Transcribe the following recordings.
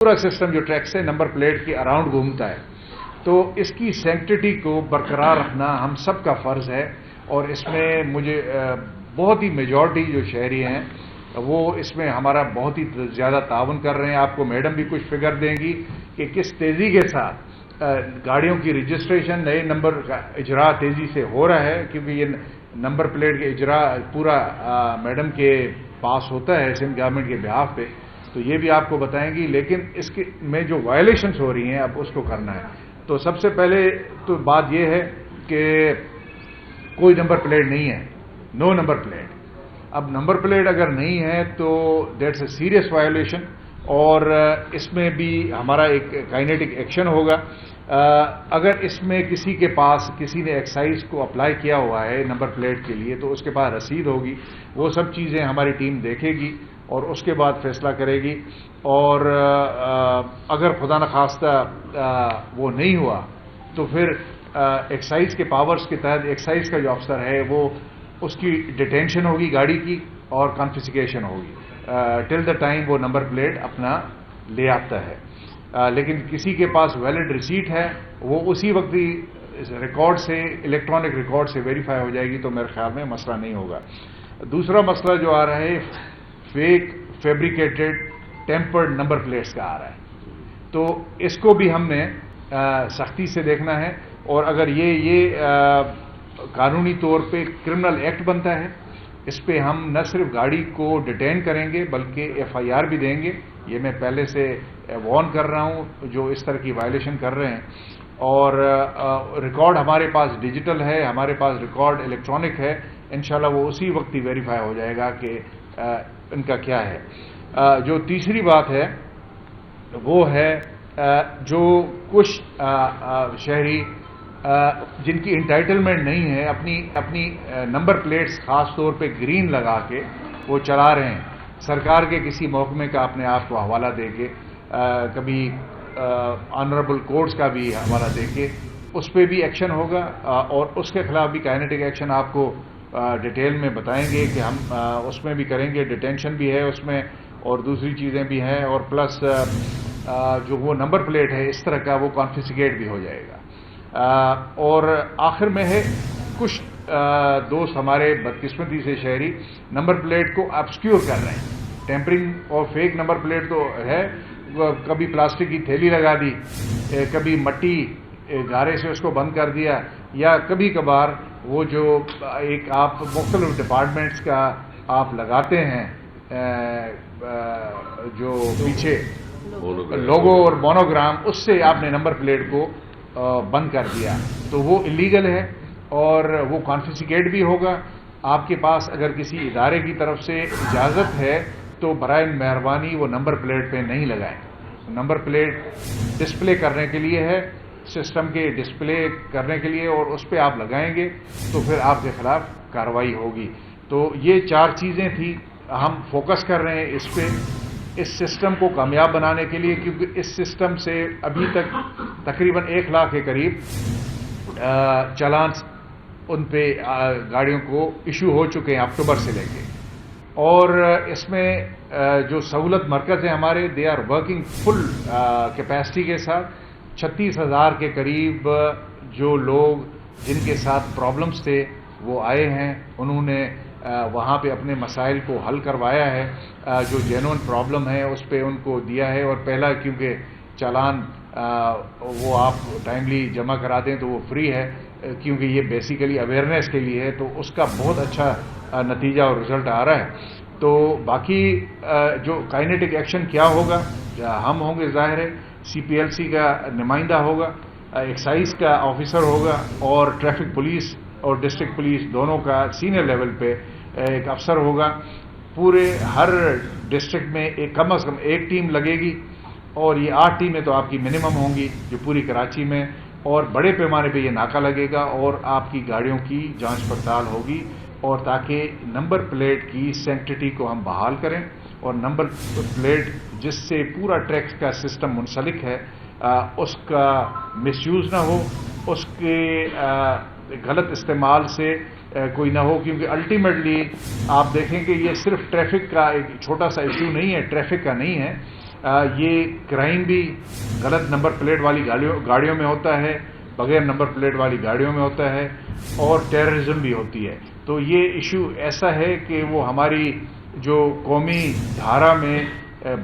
پورا سسٹم جو ٹریک سے نمبر پلیٹ کے اراؤنڈ گھومتا ہے، تو اس کی سینکٹیٹی کو برقرار رکھنا ہم سب کا فرض ہے، اور اس میں مجھے بہت ہی میجورٹی جو شہری ہیں وہ اس میں ہمارا بہت ہی زیادہ تعاون کر رہے ہیں۔ آپ کو میڈم بھی کچھ فگر دیں گی کہ کس تیزی کے ساتھ گاڑیوں کی رجسٹریشن، نئے نمبر کا اجرا تیزی سے ہو رہا ہے، کیونکہ یہ نمبر پلیٹ کے اجرا پورا میڈم کے پاس ہوتا ہے سندھ گورنمنٹ کے بہاف پہ، تو یہ بھی آپ کو بتائیں گی۔ لیکن اس کے میں جو وائلیشنز ہو رہی ہیں اب اس کو کرنا ہے۔ تو سب سے پہلے تو بات یہ ہے کہ کوئی نمبر پلیٹ نہیں ہے، نو نمبر پلیٹ۔ اب نمبر پلیٹ اگر نہیں ہے تو دیٹس اے سیریس وائلیشن، اور اس میں بھی ہمارا ایک کائنیٹک ایکشن ہوگا۔ اگر اس میں کسی کے پاس کسی نے ایکسائز کو اپلائی کیا ہوا ہے نمبر پلیٹ کے لیے تو اس کے پاس رسید ہوگی، وہ سب چیزیں ہماری ٹیم دیکھے گی اور اس کے بعد فیصلہ کرے گی۔ اور اگر خدا نخواستہ وہ نہیں ہوا تو پھر ایکسائز کے پاورز کے تحت ایکسائز کا جو افسر ہے وہ اس کی ڈیٹینشن ہوگی گاڑی کی اور کانفسکیشن ہوگی ٹل دا ٹائم وہ نمبر پلیٹ اپنا لے آتا ہے۔ لیکن کسی کے پاس ویلڈ ریسیٹ ہے وہ اسی وقت ہی ریکارڈ سے، الیکٹرانک ریکارڈ سے ویریفائی ہو جائے گی، تو میرے خیال میں مسئلہ نہیں ہوگا۔ دوسرا مسئلہ جو آ رہا ہے fake fabricated tempered number plates کا آ رہا ہے، تو اس کو بھی ہم نے سختی سے دیکھنا ہے، اور اگر یہ قانونی طور پہ کرمنل ایکٹ بنتا ہے، اس پہ ہم نہ صرف گاڑی کو ڈیٹین کریں گے بلکہ ایف آئی آر بھی دیں گے۔ یہ میں پہلے سے وارن کر رہا ہوں جو اس طرح کی وائلیشن کر رہے ہیں۔ اور ریکارڈ ہمارے پاس ڈیجیٹل ہے، ہمارے پاس ریکارڈ الیکٹرانک ہے، انشاءاللہ وہ اسی وقت ہی ویریفائی ہو جائے گا کہ ان کا کیا ہے۔ جو تیسری بات ہے وہ ہے جو کچھ شہری جن کی انٹائٹلمنٹ نہیں ہے، اپنی نمبر پلیٹس خاص طور پہ گرین لگا کے وہ چلا رہے ہیں، سرکار کے کسی محکمے کا اپنے آپ کو حوالہ دے کے، کبھی آنریبل کورٹس کا بھی حوالہ دے کے اس پہ بھی ایکشن ہوگا، اور اس کے خلاف بھی کائنیٹک ایکشن آپ کو ڈیٹیل میں بتائیں گے کہ ہم اس میں بھی کریں گے، ڈیٹینشن بھی ہے اس میں اور دوسری چیزیں بھی ہیں، اور پلس جو وہ نمبر پلیٹ ہے اس طرح کا وہ کانفسکیٹ بھی ہو جائے گا۔ اور آخر میں ہے کچھ دوست ہمارے بدقسمتی سے شہری نمبر پلیٹ کو ابسکیور کر رہے ہیں، ٹیمپرنگ اور فیک نمبر پلیٹ تو ہے، کبھی پلاسٹک کی تھیلی لگا دی، کبھی مٹی گارے سے اس کو بند کر دیا، یا کبھی کبھار وہ جو ایک آپ مختلف ڈپارٹمنٹس کا آپ لگاتے ہیں جو پیچھے لوگو اور مونوگرام، اس سے آپ نے نمبر پلیٹ کو بند کر دیا، تو وہ اللیگل ہے اور وہ کانفسکیٹ بھی ہوگا۔ آپ کے پاس اگر کسی ادارے کی طرف سے اجازت ہے تو برائے مہربانی وہ نمبر پلیٹ پہ نہیں لگائیں۔ نمبر پلیٹ ڈسپلے کرنے کے لیے ہے، سسٹم کے ڈسپلے کرنے کے لیے، اور اس پہ آپ لگائیں گے تو پھر آپ کے خلاف کارروائی ہوگی۔ تو یہ چار چیزیں تھیں، ہم فوکس کر رہے ہیں اس پہ، اس سسٹم کو کامیاب بنانے کے لیے، کیونکہ اس سسٹم سے ابھی تک تقریباً 1 لاکھ کے قریب چالان ان پہ گاڑیوں کو ایشو ہو چکے ہیں اکتوبر سے لے کے، اور اس میں جو سہولت مرکز ہیں ہمارے they are working full capacity کے ساتھ۔ 36,000 کے قریب جو لوگ جن کے ساتھ پرابلمز تھے وہ آئے ہیں، انہوں نے وہاں پہ اپنے مسائل کو حل کروایا ہے، جو جینوئن پرابلم ہے اس پہ ان کو دیا ہے، اور پہلا کیونکہ چالان وہ آپ ٹائملی جمع کرا دیں تو وہ فری ہے، کیونکہ یہ بیسیکلی اویئرنیس کے لیے ہے، تو اس کا بہت اچھا نتیجہ اور رزلٹ آ رہا ہے۔ تو باقی جو کائنیٹک ایکشن کیا ہوگا، ہم ہوں گے ظاہر ہے، سی پی ایل سی کا نمائندہ ہوگا، ایکسائز کا آفیسر ہوگا، اور ٹریفک پولیس اور ڈسٹرکٹ پولیس دونوں کا سینئر لیول پہ ایک افسر ہوگا۔ پورے ہر ڈسٹرکٹ میں کم از کم ایک ٹیم لگے گی، اور یہ 8 ٹیمیں تو آپ کی منیمم ہوں گی جو پوری کراچی میں، اور بڑے پیمانے پہ یہ ناکہ لگے گا اور آپ کی گاڑیوں کی جانچ پڑتال ہوگی، اور تاکہ نمبر پلیٹ کی سینکٹیٹی کو ہم بحال کریں، اور نمبر پلیٹ جس سے پورا ٹریک کا سسٹم منسلک ہے اس کا مس یوز نہ ہو، اس کے غلط استعمال سے کوئی نہ ہو، کیونکہ الٹیمیٹلی آپ دیکھیں کہ یہ صرف ٹریفک کا ایک چھوٹا سا ایشو نہیں ہے، ٹریفک کا نہیں ہے، یہ کرائم بھی غلط نمبر پلیٹ والی گاڑیوں میں ہوتا ہے، بغیر نمبر پلیٹ والی گاڑیوں میں ہوتا ہے، اور ٹیررزم بھی ہوتی ہے. تو یہ ایشو ایسا ہے کہ وہ ہماری جو قومی دھارا میں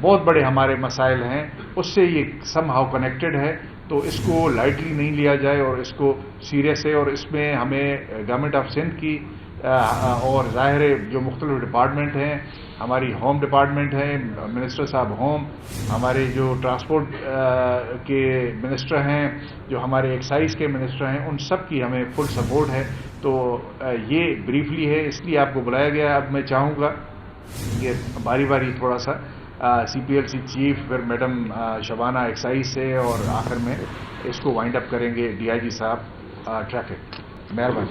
بہت بڑے ہمارے مسائل ہیں اس سے یہ سم ہاؤ کنیکٹڈ ہے. تو اس کو لائٹلی نہیں لیا جائے اور اس کو سیریس ہے، اور اس میں ہمیں گورنمنٹ آف سندھ کی اور ظاہر جو مختلف ڈپارٹمنٹ ہیں، ہماری ہوم ڈپارٹمنٹ ہے، منسٹر صاحب ہوم، ہمارے جو ٹرانسپورٹ کے منسٹر ہیں، جو ہمارے ایکسائز کے منسٹر ہیں، ان سب کی ہمیں فل سپورٹ ہے. تو یہ بریفلی ہے، اس لیے آپ کو بلایا گیا. اب میں چاہوں گا کہ باری باری تھوڑا سا سی پی ایل سی چیف، پھر میڈم شبانہ ایکسائز سے، اور آخر میں اس کو وائنڈ اپ کریں گے ڈی آئی جی صاحب ٹریفک. مہربانی.